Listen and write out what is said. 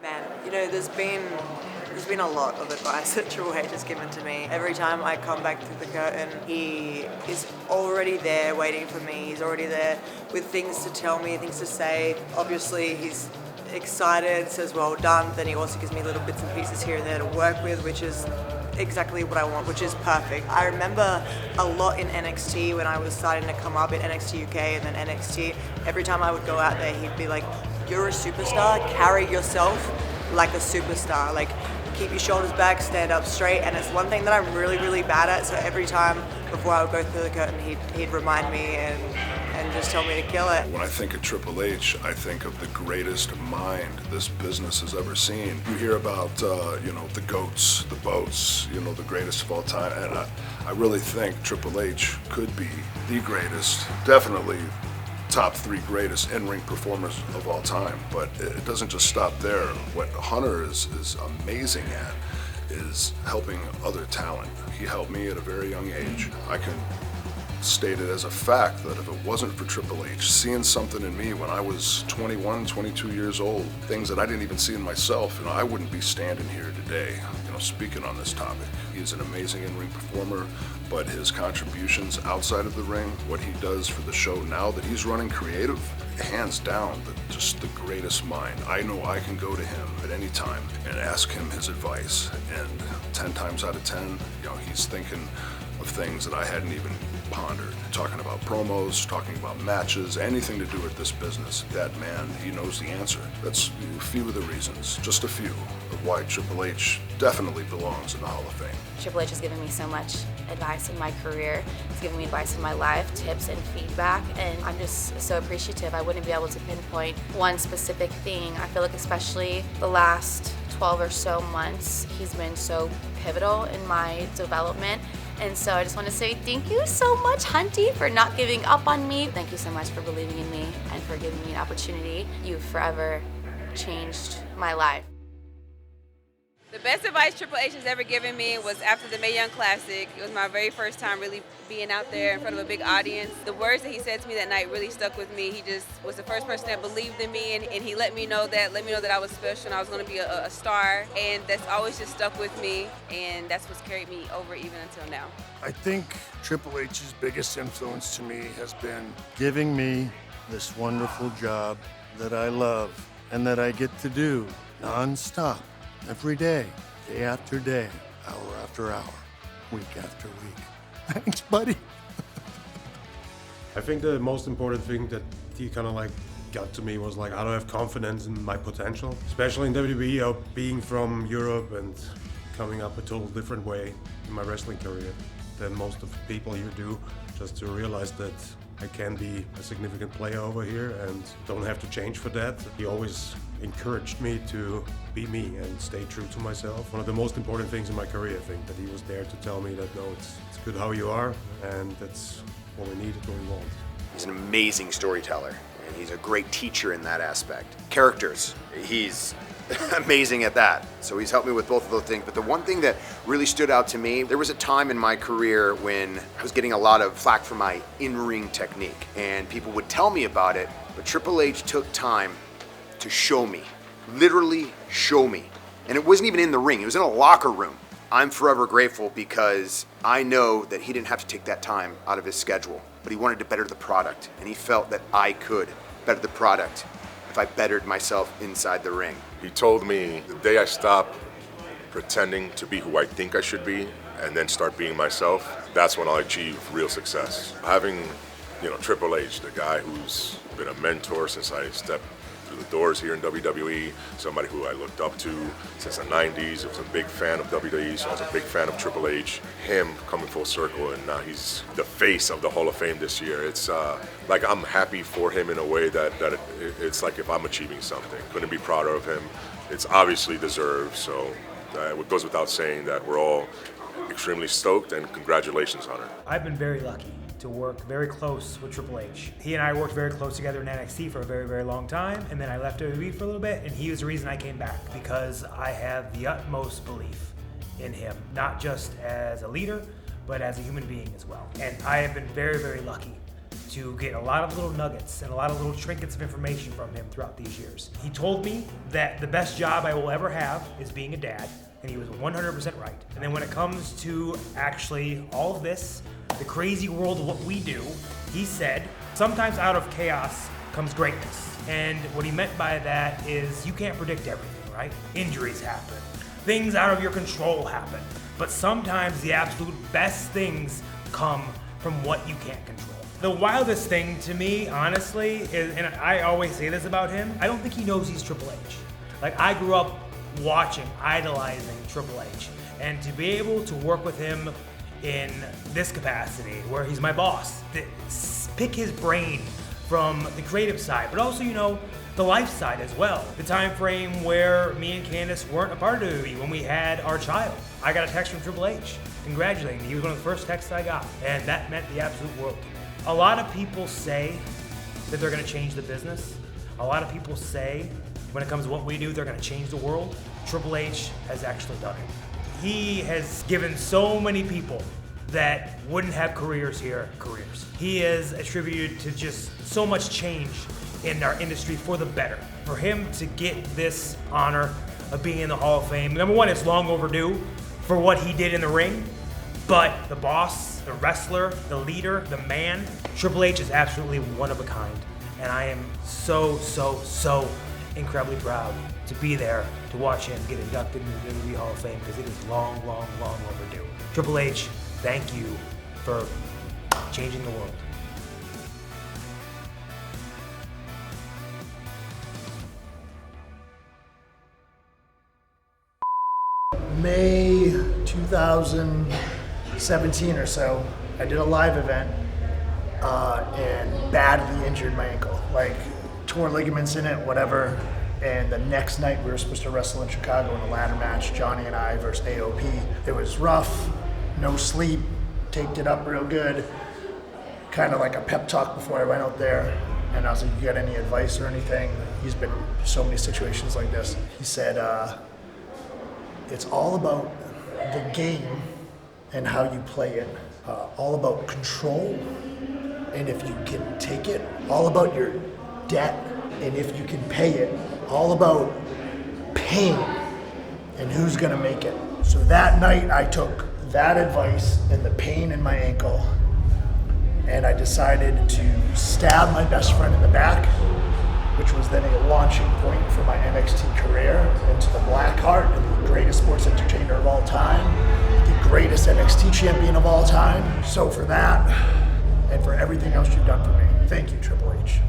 Man, there's been a lot of advice that Triple H has given to me. Every time I come back through the curtain, he is already there waiting for me. He's already there with things to tell me, things to say. Obviously, he's excited, says well done. Then he also gives me little bits and pieces here and there to work with, which is exactly what I want, which is perfect. I remember a lot in NXT when I was starting to come up in NXT UK and then NXT. Every time I would go out there, he'd be like, "You're a superstar, carry yourself like a superstar. Like, keep your shoulders back, stand up straight." And it's one thing that I'm really, really bad at. So every time before I would go through the curtain, he'd remind me and just tell me to kill it. When I think of Triple H, I think of the greatest mind this business has ever seen. You hear about, the GOATs, the BOATs, the greatest of all time. And I really think Triple H could be the greatest, definitely top 3 greatest in-ring performers of all time. But it doesn't just stop there. What Hunter is amazing at is helping other talent. He helped me at a very young age. I can state it as a fact that if it wasn't for Triple H seeing something in me when I was 21, 22 years old, things that I didn't even see in myself, I wouldn't be standing here today, speaking on this topic. He's an amazing in-ring performer, but his contributions outside of the ring, what he does for the show now that he's running creative, hands down, just the greatest mind. I know I can go to him at any time and ask him his advice, and 10 times out of 10, he's thinking of things that I hadn't even pondered. Talking about promos, talking about matches, anything to do with this business. That man, he knows the answer. That's a few of the reasons, just a few, of why Triple H definitely belongs in the Hall of Fame. Triple H has given me so much advice in my career. He's given me advice in my life, tips and feedback, and I'm just so appreciative. I wouldn't be able to pinpoint one specific thing. I feel like especially the last 12 or so months, he's been so pivotal in my development. And so I just want to say thank you so much, Hunty, for not giving up on me. Thank you so much for believing in me and for giving me an opportunity. You've forever changed my life. The best advice Triple H has ever given me was after the Mae Young Classic. It was my very first time really being out there in front of a big audience. The words that he said to me that night really stuck with me. He just was the first person that believed in me, and he let me know that I was special and I was going to be a star. And that's always just stuck with me, and that's what's carried me over even until now. I think Triple H's biggest influence to me has been giving me this wonderful job that I love and that I get to do nonstop. Every day, day after day, hour after hour, week after week. Thanks, buddy. I think the most important thing that he kind of got to me was how to have confidence in my potential, especially in WWE, being from Europe and coming up a total different way in my wrestling career than most of the people here do, just to realize that I can be a significant player over here and don't have to change for that. He always encouraged me to be me and stay true to myself. One of the most important things in my career, I think, that he was there to tell me that, no, it's good how you are, and that's what we need, what we want. He's an amazing storyteller, and he's a great teacher in that aspect. Characters, he's amazing at that. So he's helped me with both of those things. But the one thing that really stood out to me, there was a time in my career when I was getting a lot of flack for my in-ring technique, and people would tell me about it, but Triple H took time to show me, literally show me. And it wasn't even in the ring, it was in a locker room. I'm forever grateful because I know that he didn't have to take that time out of his schedule, but he wanted to better the product, and he felt that I could better the product if I bettered myself inside the ring. He told me the day I stop pretending to be who I think I should be and then start being myself, that's when I'll achieve real success. Having, Triple H, the guy who's been a mentor since I stepped through the doors here in WWE, somebody who I looked up to since the 90s. I was a big fan of WWE, so I was a big fan of Triple H. Him coming full circle, and now he's the face of the Hall of Fame this year. It's I'm happy for him in a way that it's like if I'm achieving something. Couldn't be prouder of him. It's obviously deserved, so it goes without saying that we're all extremely stoked, and congratulations, Hunter. I've been very lucky to work very close with Triple H. He and I worked very close together in NXT for a very, very long time, and then I left WWE for a little bit, and he was the reason I came back, because I have the utmost belief in him, not just as a leader, but as a human being as well. And I have been very, very lucky to get a lot of little nuggets and a lot of little trinkets of information from him throughout these years. He told me that the best job I will ever have is being a dad, and he was 100% right. And then when it comes to actually all of this, the crazy world of what we do, he said, sometimes out of chaos comes greatness. And what he meant by that is you can't predict everything, right? Injuries happen. Things out of your control happen. But sometimes the absolute best things come from what you can't control. The wildest thing to me, honestly, is, and I always say this about him, I don't think he knows he's Triple H. Like, I grew up watching, idolizing Triple H. And to be able to work with him in this capacity, where he's my boss, to pick his brain from the creative side, but also, you know, the life side as well. The time frame where me and Candace weren't a part of WWE when we had our child. I got a text from Triple H congratulating me. He was one of the first texts I got, and that meant the absolute world to me. A lot of people say that they're gonna change the business. A lot of people say when it comes to what we do, they're gonna change the world. Triple H has actually done it. He has given so many people that wouldn't have careers here, careers. He has attributed to just so much change in our industry for the better. For him to get this honor of being in the Hall of Fame, number one, it's long overdue for what he did in the ring, but the boss, the wrestler, the leader, the man, Triple H is absolutely one of a kind. And I am so, so, so incredibly proud to be there to watch him get inducted into the WWE Hall of Fame, because it is long, long, long overdue. Triple H, thank you for changing the world. May 2017 or so, I did a live event and badly injured my ankle. Like, tore ligaments in it, whatever. And the next night we were supposed to wrestle in Chicago in a ladder match, Johnny and I versus AOP. It was rough, no sleep, taped it up real good. Kind of like a pep talk before I went out there. And I was like, you got any advice or anything? He's been in so many situations like this. He said, it's all about the game and how you play it. All about control, and if you can take it. All about your debt, and if you can pay it. All about pain, and who's gonna make it. So that night I took that advice and the pain in my ankle, and I decided to stab my best friend in the back, which was then a launching point for my NXT career into the Blackheart and the greatest sports entertainer of all time, the greatest NXT champion of all time. So for that, and for everything else you've done for me, thank you, Triple H.